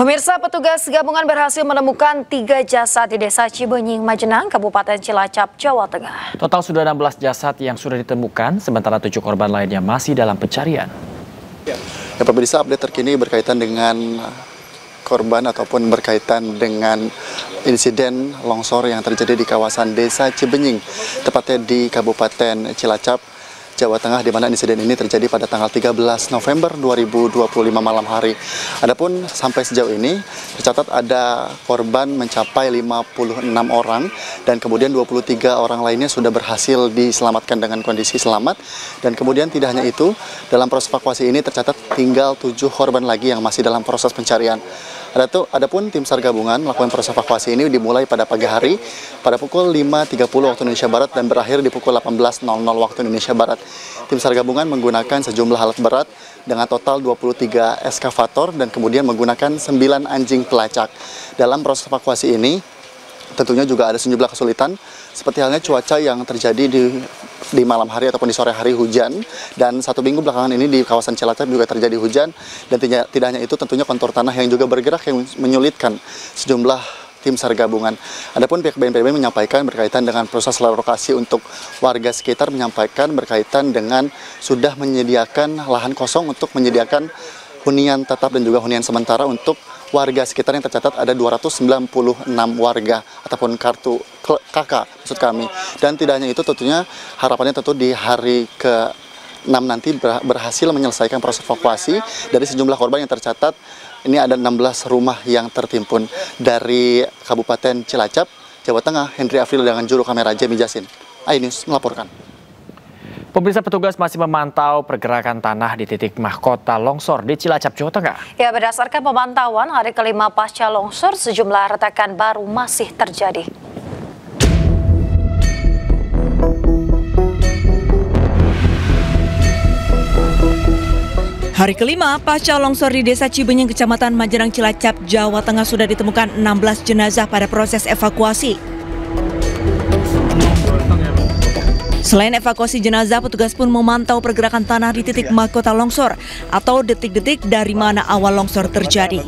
Pemirsa, petugas gabungan berhasil menemukan 3 jasad di Desa Cibenying, Majenang, Kabupaten Cilacap, Jawa Tengah. Total sudah 16 jasad yang sudah ditemukan, sementara 7 korban lainnya masih dalam pencarian. Ya, pemirsa, update terkini berkaitan dengan korban ataupun berkaitan dengan insiden longsor yang terjadi di kawasan Desa Cibenying, tepatnya di Kabupaten Cilacap, Jawa Tengah, di mana insiden ini terjadi pada tanggal 13 November 2025 malam hari. Adapun sampai sejauh ini tercatat ada korban mencapai 56 orang dan kemudian 23 orang lainnya sudah berhasil diselamatkan dengan kondisi selamat. Dan kemudian tidak hanya itu, dalam proses evakuasi ini tercatat tinggal 7 korban lagi yang masih dalam proses pencarian. Adapun tim SAR gabungan melakukan proses evakuasi ini dimulai pada pagi hari pada pukul 5.30 waktu Indonesia Barat dan berakhir di pukul 18.00 waktu Indonesia Barat. Tim SAR gabungan menggunakan sejumlah alat berat dengan total 23 eskavator dan kemudian menggunakan 9 anjing pelacak. Dalam proses evakuasi ini tentunya juga ada sejumlah kesulitan, seperti halnya cuaca yang terjadi di malam hari ataupun di sore hari hujan, dan 1 minggu belakangan ini di kawasan Cilacap juga terjadi hujan, dan tidak hanya itu tentunya kontur tanah yang juga bergerak yang menyulitkan sejumlah tim SAR gabungan. Adapun pihak BNPB menyampaikan berkaitan dengan proses relokasi untuk warga sekitar, menyampaikan berkaitan dengan sudah menyediakan lahan kosong untuk menyediakan hunian tetap dan juga hunian sementara untuk warga sekitar yang tercatat ada 296 warga ataupun kartu KK maksud kami. Dan tidak hanya itu, tentunya harapannya tentu di hari ke-6 nanti berhasil menyelesaikan proses evakuasi dari sejumlah korban yang tercatat. Ini ada 16 rumah yang tertimbun. Dari Kabupaten Cilacap, Jawa Tengah, Henry Afril dengan juru kamera Jemi Jasin. iNews melaporkan. Pemirsa, petugas masih memantau pergerakan tanah di titik mahkota longsor di Cilacap, Jawa Tengah. Ya, berdasarkan pemantauan hari kelima pasca longsor, sejumlah retakan baru masih terjadi. Hari kelima pasca longsor di Desa Cibenying, Kecamatan Majenang, Cilacap, Jawa Tengah sudah ditemukan 16 jenazah pada proses evakuasi. Selain evakuasi jenazah, petugas pun memantau pergerakan tanah di titik mahkota longsor atau detik-detik dari mana awal longsor terjadi.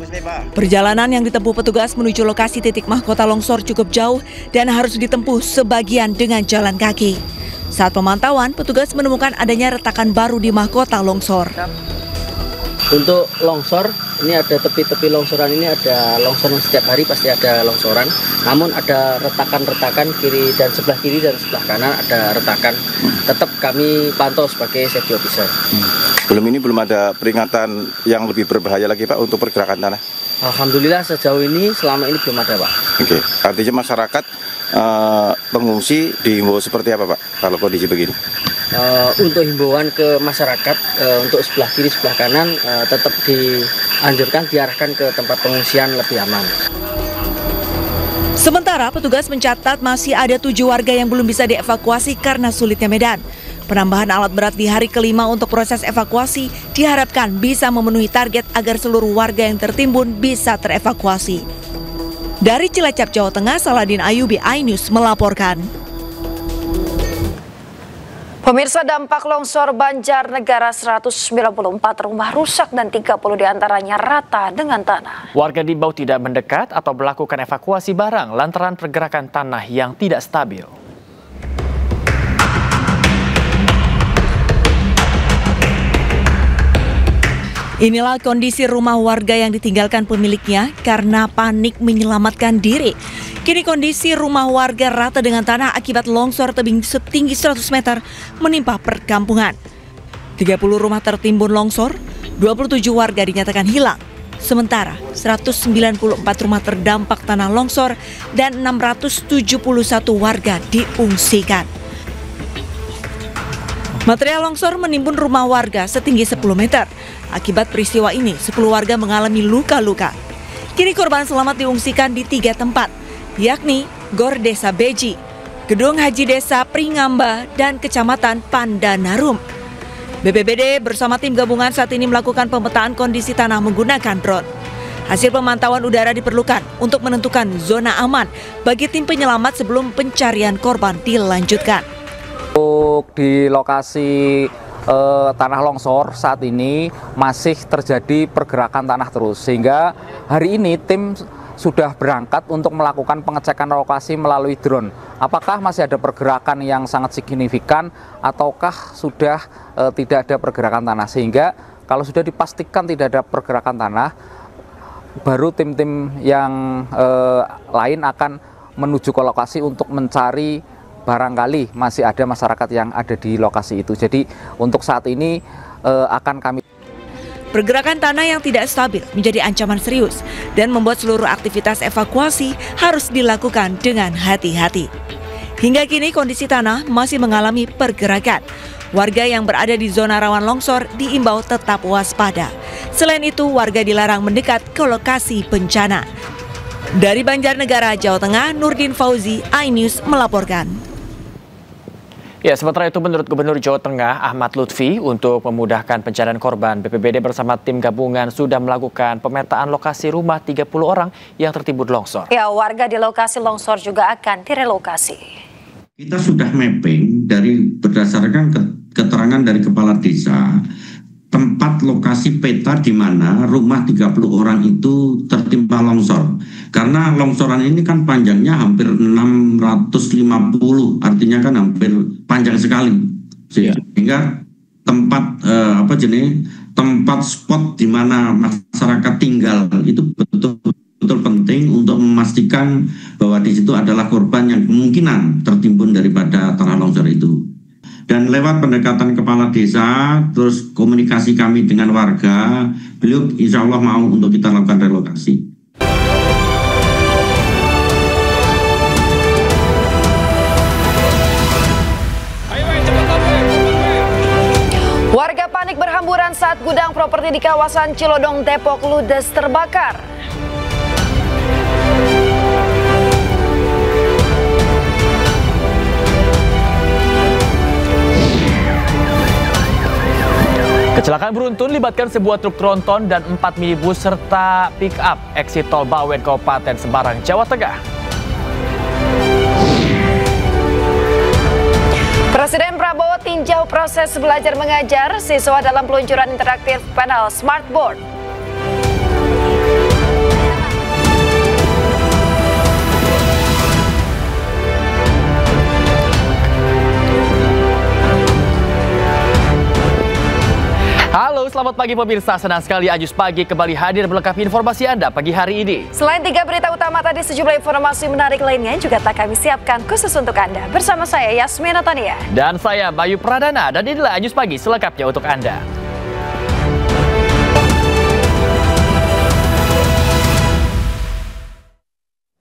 Perjalanan yang ditempuh petugas menuju lokasi titik mahkota longsor cukup jauh dan harus ditempuh sebagian dengan jalan kaki. Saat pemantauan, petugas menemukan adanya retakan baru di mahkota longsor. Untuk longsor, ini ada tepi-tepi longsoran, ini ada longsoran setiap hari pasti ada longsoran. Namun ada retakan-retakan kiri dan sebelah kiri dan sebelah kanan ada retakan. Tetap kami pantau sebagai safety officer. Belum ada peringatan yang lebih berbahaya lagi, Pak, untuk pergerakan tanah? Alhamdulillah sejauh ini selama ini belum ada, Pak. Oke, artinya masyarakat pengungsi dihimbau seperti apa, Pak, kalau kondisi begini? Untuk himbauan ke masyarakat untuk sebelah kiri sebelah kanan tetap dianjurkan diarahkan ke tempat pengungsian lebih aman. Sementara petugas mencatat masih ada 7 warga yang belum bisa dievakuasi karena sulitnya medan. Penambahan alat berat di hari kelima untuk proses evakuasi diharapkan bisa memenuhi target agar seluruh warga yang tertimbun bisa terevakuasi. Dari Cilacap, Jawa Tengah, Saladin Ayubi, iNews melaporkan. Pemirsa, dampak longsor Banjarnegara 194 rumah rusak dan 30 diantaranya rata dengan tanah. Warga diimbau tidak mendekat atau melakukan evakuasi barang lantaran pergerakan tanah yang tidak stabil. Inilah kondisi rumah warga yang ditinggalkan pemiliknya karena panik menyelamatkan diri. Kini kondisi rumah warga rata dengan tanah akibat longsor tebing setinggi 100 meter menimpa perkampungan. 30 rumah tertimbun longsor, 27 warga dinyatakan hilang. Sementara 194 rumah terdampak tanah longsor dan 671 warga diungsikan. Material longsor menimbun rumah warga setinggi 10 meter. Akibat peristiwa ini, 10 warga mengalami luka-luka. Kini korban selamat diungsikan di 3 tempat, yakni Gor Desa Beji, Gedung Haji Desa Pringamba, dan Kecamatan Pandanarum. BPBD bersama tim gabungan saat ini melakukan pemetaan kondisi tanah menggunakan drone. Hasil pemantauan udara diperlukan untuk menentukan zona aman bagi tim penyelamat sebelum pencarian korban dilanjutkan. Untuk di lokasi tanah longsor saat ini masih terjadi pergerakan tanah terus, sehingga hari ini tim sudah berangkat untuk melakukan pengecekan lokasi melalui drone. Apakah masih ada pergerakan yang sangat signifikan ataukah sudah tidak ada pergerakan tanah, sehingga kalau sudah dipastikan tidak ada pergerakan tanah, baru tim-tim yang lain akan menuju ke lokasi untuk mencari barangkali masih ada masyarakat yang ada di lokasi itu. Jadi untuk saat ini akan kami. Pergerakan tanah yang tidak stabil menjadi ancaman serius dan membuat seluruh aktivitas evakuasi harus dilakukan dengan hati-hati. Hingga kini kondisi tanah masih mengalami pergerakan. Warga yang berada di zona rawan longsor diimbau tetap waspada. Selain itu, warga dilarang mendekat ke lokasi bencana. Dari Banjarnegara, Jawa Tengah, Nurdin Fauzi, iNews melaporkan. Ya, sementara itu menurut Gubernur Jawa Tengah Ahmad Lutfi, untuk memudahkan pencarian korban, BPBD bersama tim gabungan sudah melakukan pemetaan lokasi rumah 30 orang yang tertimbun longsor. Ya, warga di lokasi longsor juga akan direlokasi. Kita sudah mapping berdasarkan keterangan dari kepala desa, tempat lokasi peta di mana rumah 30 orang itu tertimpa longsor. Karena longsoran ini kan panjangnya hampir 650, artinya kan hampir panjang sekali. Sehingga tempat tempat spot di mana masyarakat tinggal itu betul-betul penting untuk memastikan bahwa di situ adalah korban yang kemungkinan tertimbun daripada tanah longsor itu. Dan lewat pendekatan kepala desa, terus komunikasi kami dengan warga, beliau insya Allah mau untuk kita lakukan relokasi. Warga panik berhamburan saat gudang properti di kawasan Cilodong, Depok ludes terbakar. Kecelakaan beruntun libatkan sebuah truk tronton dan 4 minibus serta pick-up eksit tol Bawen, Kabupaten Semarang, Jawa Tengah. Presiden Prabowo tinjau proses belajar mengajar siswa dalam peluncuran interaktif panel Smartboard. Halo, selamat pagi pemirsa. Senang sekali Ajus Pagi kembali hadir melengkapi informasi Anda pagi hari ini. Selain 3 berita utama tadi, sejumlah informasi menarik lainnya juga tak kami siapkan khusus untuk Anda. Bersama saya Yasmina Tania. Dan saya Bayu Pradana. Dan inilah Ajus Pagi selengkapnya untuk Anda.